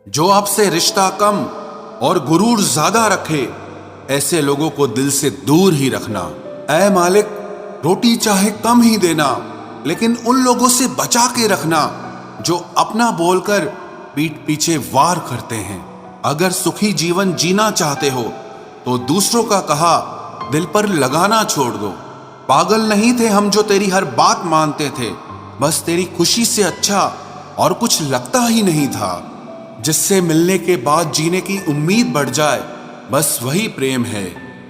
जो आपसे रिश्ता कम और गुरूर ज्यादा रखे, ऐसे लोगों को दिल से दूर ही रखना। ऐ मालिक, रोटी चाहे कम ही देना, लेकिन उन लोगों से बचा के रखना जो अपना बोलकर पीठ पीछे वार करते हैं। अगर सुखी जीवन जीना चाहते हो तो दूसरों का कहा दिल पर लगाना छोड़ दो। पागल नहीं थे हम जो तेरी हर बात मानते थे, बस तेरी खुशी से अच्छा और कुछ लगता ही नहीं था। जिससे मिलने के बाद जीने की उम्मीद बढ़ जाए, बस वही प्रेम है।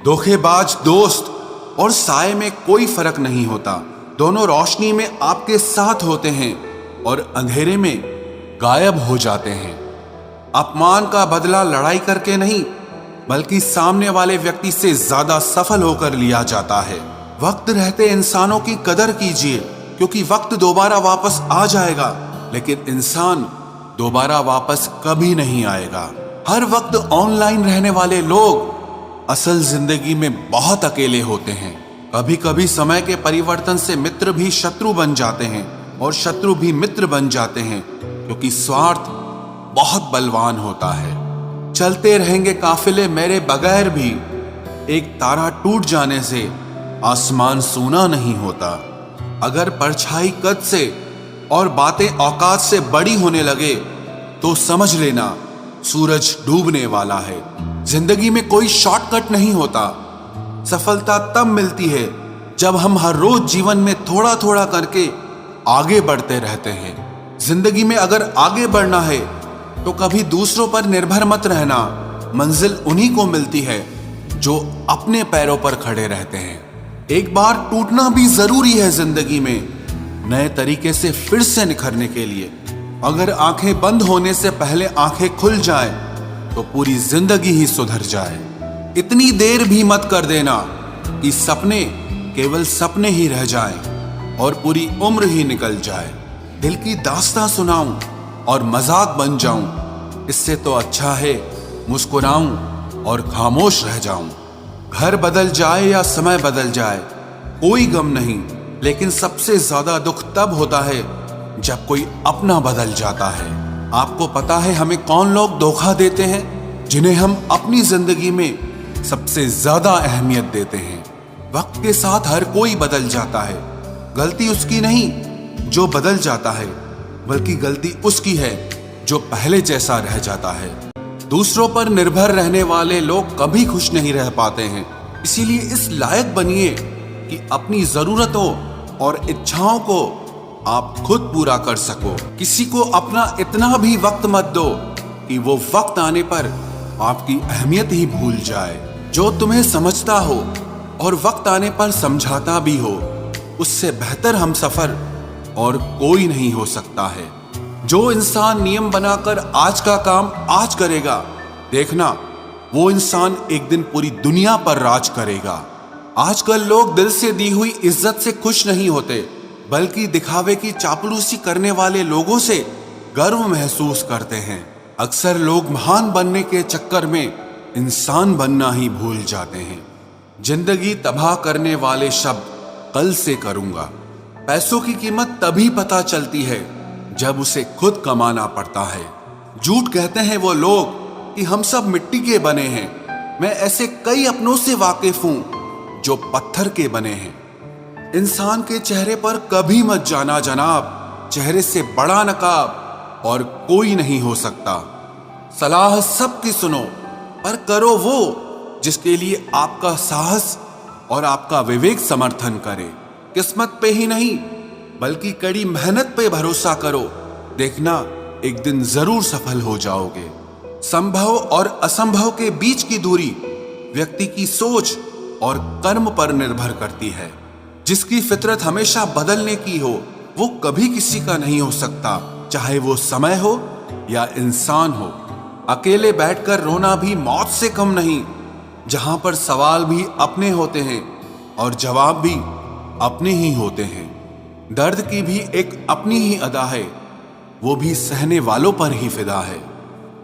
धोखेबाज दोस्त और साए में कोई फर्क नहीं होता, दोनों रोशनी में आपके साथ होते हैं और अंधेरे में गायब हो जाते हैं। अपमान का बदला लड़ाई करके नहीं, बल्कि सामने वाले व्यक्ति से ज्यादा सफल होकर लिया जाता है। वक्त रहते इंसानों की कदर कीजिए, क्योंकि वक्त दोबारा वापस आ जाएगा, लेकिन इंसान दोबारा वापस कभी नहीं आएगा। हर वक्त ऑनलाइन रहने वाले लोग असल जिंदगी में बहुत अकेले होते हैं। कभी कभी समय के परिवर्तन से मित्र भी शत्रु बन जाते हैं और शत्रु भी मित्र बन जाते हैं, क्योंकि स्वार्थ बहुत बलवान होता है। चलते रहेंगे काफिले मेरे बगैर भी, एक तारा टूट जाने से आसमान सूना नहीं होता। अगर परछाई कद से और बातें औकात से बड़ी होने लगे तो समझ लेना सूरज डूबने वाला है। जिंदगी में कोई शॉर्टकट नहीं होता। सफलता तब मिलती है जब हम हर रोज जीवन में थोड़ा थोड़ा करके आगे बढ़ते रहते हैं। जिंदगी में अगर आगे बढ़ना है तो कभी दूसरों पर निर्भर मत रहना। मंजिल उन्हीं को मिलती है जो अपने पैरों पर खड़े रहते हैं। एक बार टूटना भी जरूरी है जिंदगी में, नए तरीके से फिर से निखरने के लिए। अगर आंखें बंद होने से पहले आंखें खुल जाए तो पूरी जिंदगी ही सुधर जाए। इतनी देर भी मत कर देना कि सपने केवल सपने ही रह जाएं और पूरी उम्र ही निकल जाए। दिल की दास्तां सुनाऊं और मजाक बन जाऊं, इससे तो अच्छा है मुस्कुराऊं और खामोश रह जाऊं। घर बदल जाए या समय बदल जाए कोई गम नहीं, लेकिन सबसे ज्यादा दुख तब होता है जब कोई अपना बदल जाता है। आपको पता है हमें कौन लोग धोखा देते हैं? जिन्हें हम अपनी जिंदगी में सबसे ज्यादा अहमियत देते हैं। वक्त के साथ हर कोई बदल जाता है। गलती उसकी नहीं जो बदल जाता है, बल्कि गलती उसकी है जो पहले जैसा रह जाता है। दूसरों पर निर्भर रहने वाले लोग कभी खुश नहीं रह पाते हैं। इसीलिए इस लायक बनिए कि अपनी जरूरतों और इच्छाओं को आप खुद पूरा कर सको। किसी को अपना इतना भी वक्त मत दो कि वो वक्त आने पर आपकी अहमियत ही भूल जाए। जो तुम्हें समझता हो और वक्त आने पर समझाता भी हो, उससे बेहतर हमसफर और कोई नहीं हो सकता है। जो इंसान नियम बनाकर आज का काम आज करेगा, देखना वो इंसान एक दिन पूरी दुनिया पर राज करेगा। आजकल लोग दिल से दी हुई इज्जत से खुश नहीं होते, बल्कि दिखावे की चापलूसी करने वाले लोगों से गर्व महसूस करते हैं। अक्सर लोग महान बनने के चक्कर में इंसान बनना ही भूल जाते हैं। जिंदगी तबाह करने वाले शब्द कल से करूंगा। पैसों की कीमत तभी पता चलती है जब उसे खुद कमाना पड़ता है। झूठ कहते हैं वो लोग कि हम सब मिट्टी के बने हैं। मैं ऐसे कई अपनों से वाकिफ हूं जो पत्थर के बने हैं। इंसान के चेहरे पर कभी मत जाना जनाब, चेहरे से बड़ा नकाब और कोई नहीं हो सकता। सलाह सबकी सुनो, पर करो वो जिसके लिए आपका साहस और आपका विवेक समर्थन करे। किस्मत पे ही नहीं, बल्कि कड़ी मेहनत पे भरोसा करो। देखना एक दिन जरूर सफल हो जाओगे। संभव और असंभव के बीच की दूरी व्यक्ति की सोच और कर्म पर निर्भर करती है। जिसकी फितरत हमेशा बदलने की हो, वो कभी किसी का नहीं हो सकता, चाहे वो समय हो या इंसान हो। अकेले बैठकर रोना भी मौत से कम नहीं, जहां पर सवाल भी अपने होते हैं और जवाब भी अपने ही होते हैं। दर्द की भी एक अपनी ही अदा है, वो भी सहने वालों पर ही फिदा है।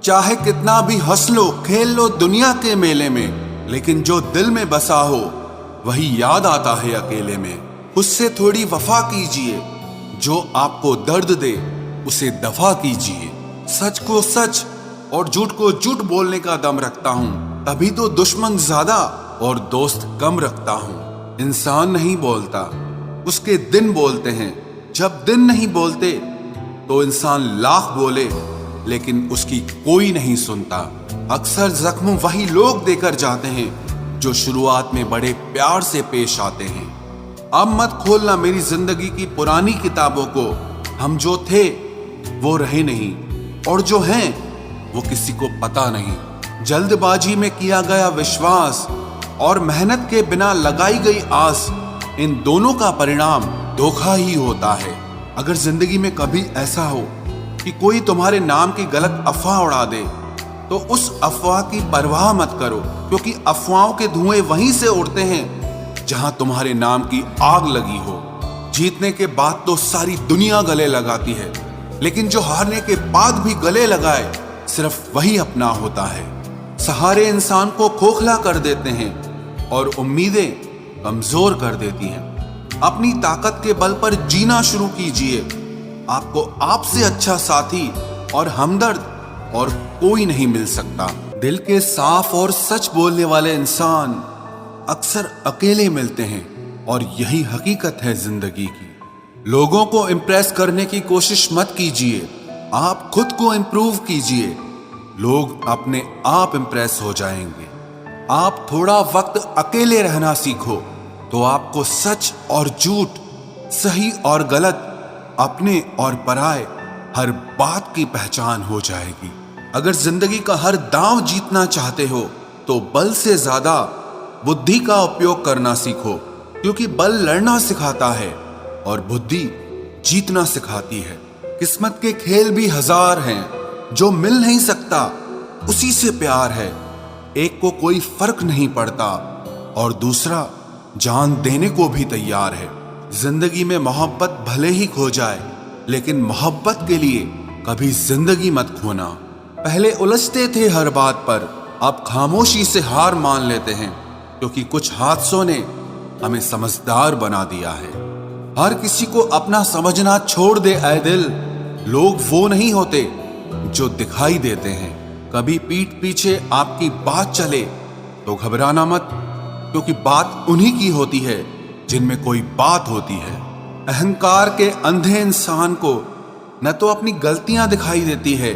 चाहे कितना भी हंस लो खेल लो दुनिया के मेले में, लेकिन जो दिल में बसा हो वही याद आता है अकेले में। उससे थोड़ी वफा कीजिए, जो आपको दर्द दे उसे दफा कीजिए। सच को सच और झूठ को झूठ बोलने का दम रखता हूँ, तभी तो दुश्मन ज्यादा और दोस्त कम रखता हूँ। इंसान नहीं बोलता, उसके दिन बोलते हैं। जब दिन नहीं बोलते तो इंसान लाख बोले लेकिन उसकी कोई नहीं सुनता। अक्सर जख्म वही लोग देकर जाते हैं जो शुरुआत में बड़े प्यार से पेश आते हैं। अब मत खोलना मेरी जिंदगी की पुरानी किताबों को। हम जो थे वो रहे नहीं, और जो हैं वो किसी को पता नहीं। जल्दबाजी में किया गया विश्वास और मेहनत के बिना लगाई गई आस, इन दोनों का परिणाम धोखा ही होता है। अगर जिंदगी में कभी ऐसा हो कि कोई तुम्हारे नाम की गलत अफवाह उड़ा दे, तो उस अफवाह की परवाह मत करो, क्योंकि अफवाहों के धुएं वहीं से उड़ते हैं जहां तुम्हारे नाम की आग लगी हो। जीतने के बाद तो सारी दुनिया गले लगाती है, लेकिन जो हारने के बाद भी गले लगाए सिर्फ वही अपना होता है। सहारे इंसान को खोखला कर देते हैं और उम्मीदें कमजोर कर देती हैं। अपनी ताकत के बल पर जीना शुरू कीजिए। आपको आपसे अच्छा साथी और हमदर्द और कोई नहीं मिल सकता। दिल के साफ और सच बोलने वाले इंसान अक्सर अकेले मिलते हैं, और यही हकीकत है जिंदगी की। लोगों को इम्प्रेस करने की कोशिश मत कीजिए, आप खुद को इम्प्रूव कीजिए। लोग अपने आप इम्प्रेस हो जाएंगे। आप थोड़ा वक्त अकेले रहना सीखो तो आपको सच और झूठ, सही और गलत, अपने और पराये हर बात की पहचान हो जाएगी। अगर जिंदगी का हर दांव जीतना चाहते हो तो बल से ज्यादा बुद्धि का उपयोग करना सीखो, क्योंकि बल लड़ना सिखाता है और बुद्धि जीतना सिखाती है। किस्मत के खेल भी हजार हैं, जो मिल नहीं सकता उसी से प्यार है। एक को कोई फर्क नहीं पड़ता और दूसरा जान देने को भी तैयार है। जिंदगी में मोहब्बत भले ही खो जाए, लेकिन मोहब्बत के लिए कभी जिंदगी मत खोना। पहले उलझते थे हर बात पर, अब खामोशी से हार मान लेते हैं, क्योंकि कुछ हादसों ने हमें समझदार बना दिया है। हर किसी को अपना समझना छोड़ दे ऐ दिल। लोग वो नहीं होते जो दिखाई देते हैं। कभी पीठ पीछे आपकी बात चले तो घबराना मत, क्योंकि बात उन्हीं की होती है जिनमें कोई बात होती है। अहंकार के अंधे इंसान को न तो अपनी गलतियां दिखाई देती है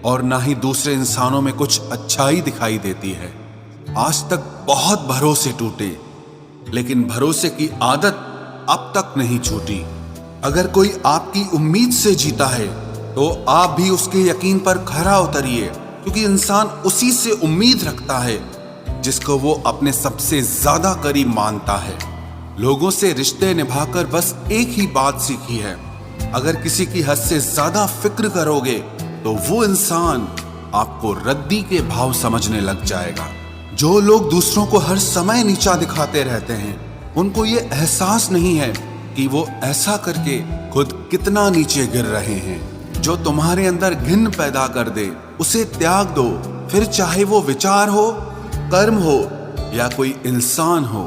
और न ही दूसरे इंसानों में कुछ अच्छाई दिखाई देती है। आज तक बहुत भरोसे टूटे, लेकिन भरोसे की आदत अब तक नहीं छूटी। अगर कोई आपकी उम्मीद से जीता है तो आप भी उसके यकीन पर खरा उतरिए, क्योंकि इंसान उसी से उम्मीद रखता है जिसको वो अपने सबसे ज्यादा करीब मानता है। लोगों से रिश्ते निभाकर बस एक ही बात सीखी है, अगर किसी की हद से ज्यादा फिक्र करोगे तो वो इंसान आपको रद्दी के भाव समझने लग जाएगा। जो लोग दूसरों को हर समय नीचा दिखाते रहते हैं, उनको ये एहसास नहीं है कि वो ऐसा करके खुद कितना नीचे गिर रहे हैं। जो तुम्हारे अंदर घिन पैदा कर दे उसे त्याग दो, फिर चाहे वो विचार हो, कर्म हो या कोई इंसान हो।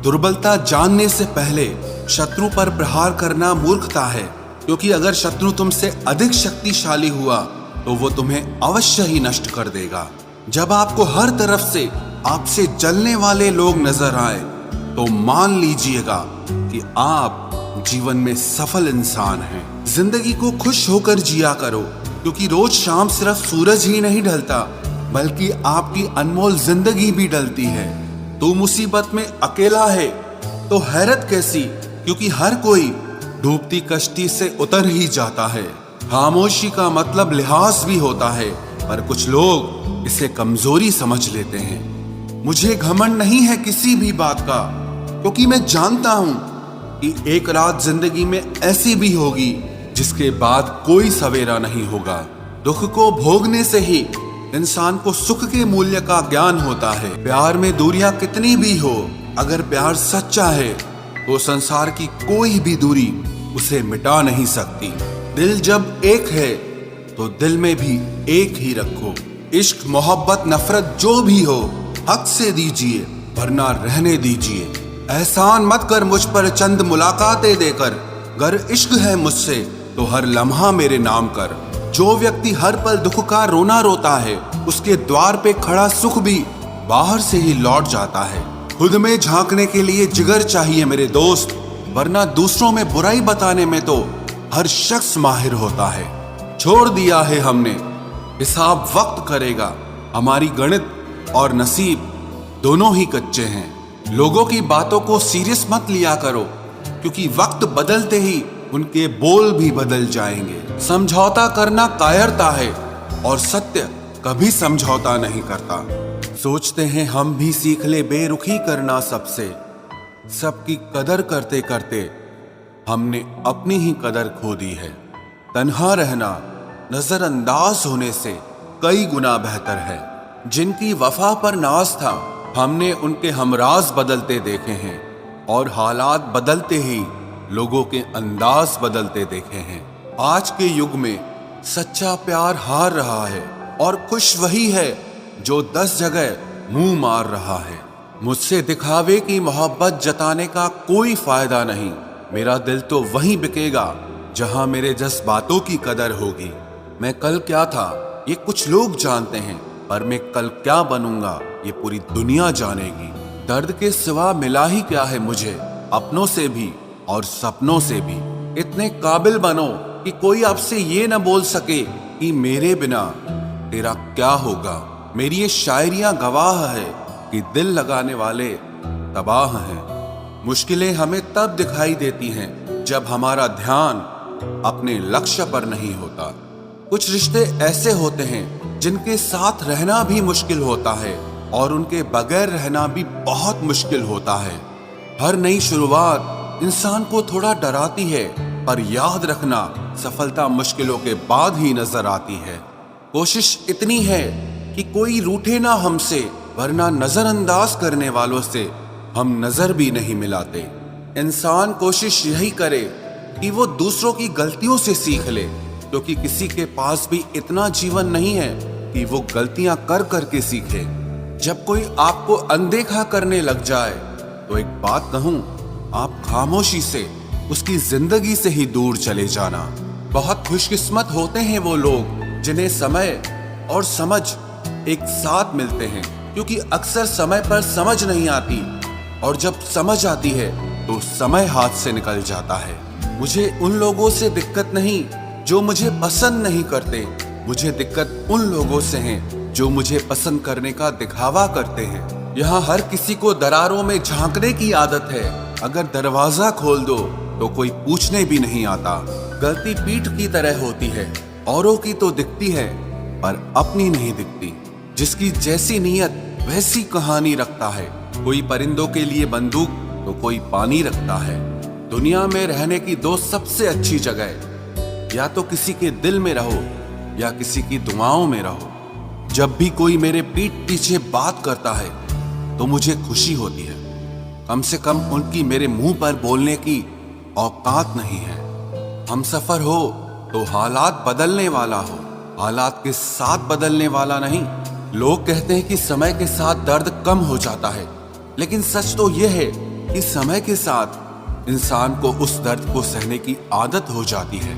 दुर्बलता जानने से पहले शत्रु पर प्रहार करना मूर्खता है, क्योंकि अगर शत्रु तुमसे अधिक शक्तिशाली हुआ तो वो तुम्हें अवश्य ही नष्ट कर देगा। जब आपको हर तरफ से आपसे जलने वाले लोग नजर आए तो मान लीजिएगा कि आप जीवन में सफल इंसान हैं। जिंदगी को खुश होकर जिया करो, क्योंकि रोज शाम सिर्फ सूरज ही नहीं ढलता, बल्कि आपकी अनमोल जिंदगी भी ढलती है। तू मुसीबत में अकेला है तो हैरत कैसी, क्योंकि हर कोई डूबती कश्ती से उतर ही जाता है। खामोशी का मतलब लिहाज भी होता है, पर कुछ लोग इसे कमजोरी समझ लेते हैं। मुझे घमंड नहीं है किसी भी बात का, क्योंकि मैं जानता हूं कि एक रात जिंदगी में ऐसी भी होगी जिसके बाद कोई सवेरा नहीं होगा। दुख को भोगने से ही इंसान को सुख के मूल्य का ज्ञान होता है। प्यार में दूरियां कितनी भी हो, अगर प्यार सच्चा है तो संसार की कोई भी दूरी उसे मिटा नहीं सकती। दिल जब एक है तो दिल में भी एक ही रखो। इश्क मोहब्बत नफरत जो भी हो हक से दीजिए, वरना रहने दीजिए। एहसान मत कर मुझ पर चंद मुलाकातें देकर, गर इश्क है मुझसे तो हर लम्हा मेरे नाम कर। जो व्यक्ति हर पल दुख का रोना रोता है, उसके द्वार पे खड़ा सुख भी बाहर से ही लौट जाता है। खुद में झांकने के लिए जिगर चाहिए मेरे दोस्त, वरना दूसरों में बुराई बताने में तो हर शख्स माहिर होता है। छोड़ दिया है हमने, हिसाब वक्त करेगा। हमारी गणित और नसीब दोनों ही कच्चे हैं। लोगों की बातों को सीरियस मत लिया करो, क्योंकि वक्त बदलते ही उनके बोल भी बदल जाएंगे। समझौता करना कायरता है और सत्य कभी समझौता नहीं करता। सोचते हैं हम भी सीख ले बेरुखी करना सबसे, सबकी कदर करते करते हमने अपनी ही कदर खो दी है। तन्हा रहना नजरअंदाज होने से कई गुना बेहतर है। जिनकी वफा पर नाज था, हमने उनके हमराज बदलते देखे हैं, और हालात बदलते ही लोगों के अंदाज बदलते देखे हैं। आज के युग में सच्चा प्यार हार रहा है, और खुश वही है जो 10 जगह मुंह मार रहा है। मुझसे दिखावे की मोहब्बत जताने का कोई फायदा नहीं। मेरा दिल तो वहीं बिकेगा जहां मेरे जज्बातों की कदर होगी। मैं कल क्या था ये कुछ लोग जानते हैं, पर मैं कल क्या बनूंगा ये पूरी दुनिया जानेगी। दर्द के सिवा मिला ही क्या है मुझे, अपनों से भी और सपनों से भी। इतने काबिल बनो कि कोई आपसे ये न बोल सके कि मेरे बिना तेरा क्या होगा। मेरी ये शायरियां गवाह है कि दिल लगाने वाले तबाह हैं। मुश्किलें हमें तब दिखाई देती हैं जब हमारा ध्यान अपने लक्ष्य पर नहीं होता। कुछ रिश्ते ऐसे होते हैं जिनके साथ रहना भी मुश्किल होता है, और उनके बगैर रहना भी बहुत मुश्किल होता है। हर नई शुरुआत इंसान को थोड़ा डराती है, पर याद रखना सफलता मुश्किलों के बाद ही नजर आती है। कोशिश इतनी है कि कोई रूठे ना हमसे, वरना नजरअंदाज करने वालों से हम नजर भी नहीं मिलाते। इंसान कोशिश यही करे कि वो दूसरों की गलतियों से सीख ले, क्योंकि किसी के पास भी इतना जीवन नहीं है कि वो गलतियां कर करके सीखे। जब कोई आपको अनदेखा करने लग जाए तो एक बात कहूं, आप खामोशी से उसकी जिंदगी से ही दूर चले जाना। बहुत खुशकिस्मत होते हैं वो लोग जिन्हें समय और समझ एक साथ मिलते हैं, क्योंकि अक्सर समय पर समझ नहीं आती, और जब समझ आती है तो समय हाथ से निकल जाता है। मुझे उन लोगों से दिक्कत नहीं जो मुझे पसंद नहीं करते, मुझे दिक्कत उन लोगों से है जो मुझे पसंद करने का दिखावा करते हैं। यहाँ हर किसी को दरारों में झांकने की आदत है। अगर दरवाजा खोल दो तो कोई पूछने भी नहीं आता। गलती पीठ की तरह होती है, औरों की तो दिखती है पर अपनी नहीं दिखती। जिसकी जैसी नीयत वैसी कहानी रखता है। कोई परिंदों के लिए बंदूक तो कोई पानी रखता है। दुनिया में रहने की 2 सबसे अच्छी जगह, या तो किसी के दिल में रहो या किसी की दुआओं में रहो। जब भी कोई मेरे पीठ पीछे बात करता है तो मुझे खुशी होती है। कम से कम उनकी मेरे मुंह पर बोलने की औकात नहीं है। हम सफर हो तो हालात बदलने वाला हो, हालात के साथ बदलने वाला नहीं। लोग कहते हैं कि समय के साथ दर्द कम हो जाता है, लेकिन सच तो यह है कि समय के साथ इंसान को उस दर्द को सहने की आदत हो जाती है।